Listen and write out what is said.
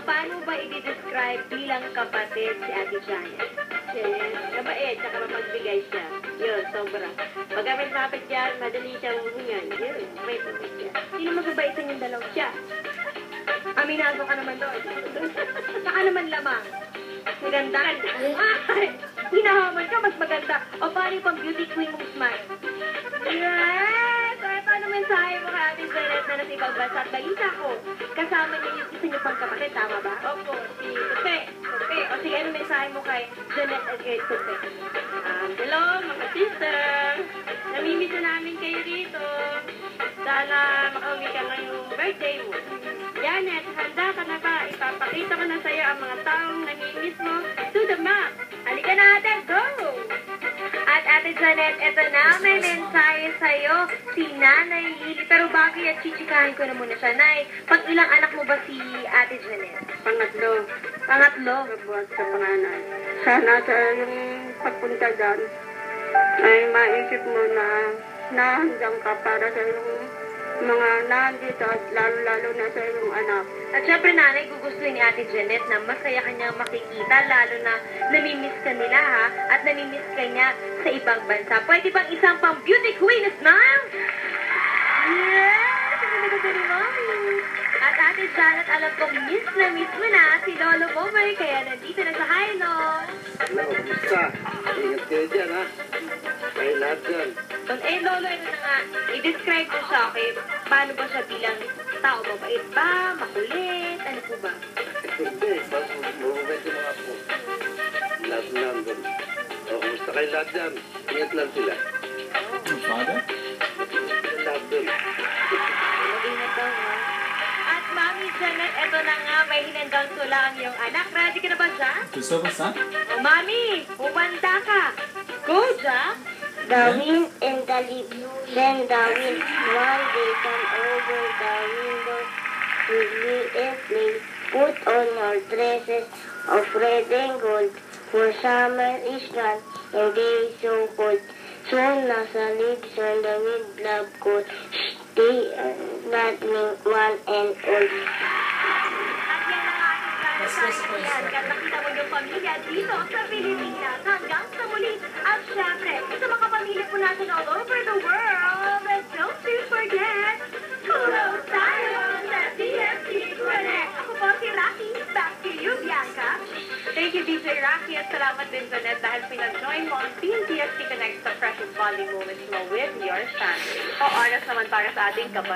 Paano ba i-describe bilang kapatid si Ate Janet? Mabait, tsaka mapagbigay siya. Yun, sobra. Pag kami sapit yan, madali siyang yan. Yun, may pabit siya. Sino mababait sa inyong dalawa? Siya. Aminado ka naman doon. Saka naman lamang. Maganda. Ay, hinahamon ka, mas maganda. O paano yung pang beauty queen mong smile? Yes! O paano mensahe mo kay Ate Janet na nasa ibang bansa at balita ko? Kasama niya yung isa niyo pang kapatid, tama ba? Opo, si Tupe. Okay, o sige, ano mensahe mo kay Janet at kay Tupe? Hello, mga sister. Namimiss na namin kayo rito. Sana makauwi ka ngayong birthday mo. Janet, handa ka na ba? Ipapakita ko na sa'yo ang mga taong namimiss mo to the max. Halika na ate, go! At Ate Janet, eto na, may mensahe sa'yo, si Nanay Lily. Pero bago yan, chichikahin ko na muna siya. Nay, pang ilang anak mo ba si Ate Janet? Pangatlo. Pangatlo? Buhat sa panganay. Sana sa yung pagpunta dyan, ay maisip mo na nandiyan ka para sa yung mga nandito at lalo-lalo na sa iyong anak. At syempre, Nanay, gugustuhin ni Ate Janet na masaya kanyang makikita, lalo na namimiss ka nila, ha? At namimiss ka niya sa ibang bansa. Pwede bang isang pang beauty queen smile? Yes! Ang ganda ni Mami. At Ate Janet, alam kong miss mo na si Lolo Momoy, kaya nandito na sa Highland. Hello, kumusta? Ingat kayo dyan, ha? Kayo lahat dyan. Lolo, ano na nga, i-describe mo sa akin, paano ba siya bilang tao? Mabait ba? Makulit? Ano po ba? Hindi, mababait yung mga po. Lahat lang dun. O, kumusta kayo lahat dyan? Ingat lang sila. Father? Lahat dun. Mag-ingat daw, ha? At Mami Janet, eto na nga, may hinandang tula ang iyong anak. Ready ka na ba dyan? Gusto ko sa? O, Mami, umanda ka. Go, Jack! The wind and the leaves, then the wind, one day come over the window with me and play. Put on your dresses of red and gold, for summer is gone and day is so cold. Soon nasa leaves on the wind love cold, stay not me one and all. At yan ang ating kaya nakita mo yung pamilya dito sa Pilipinas hanggang sa muli. At syempre, sa mga pamilya po natin all over the world, let's don't forget, tulog tayo sa TFC Connect. Ako po si Rocky, back to you, Bianca. Thank you, DJ Rocky, at salamat din, Janet, dahil pinag-join mo ang Team TFC Connect sa precious bonding moments mo with your family. O oras naman para sa ating kapatid.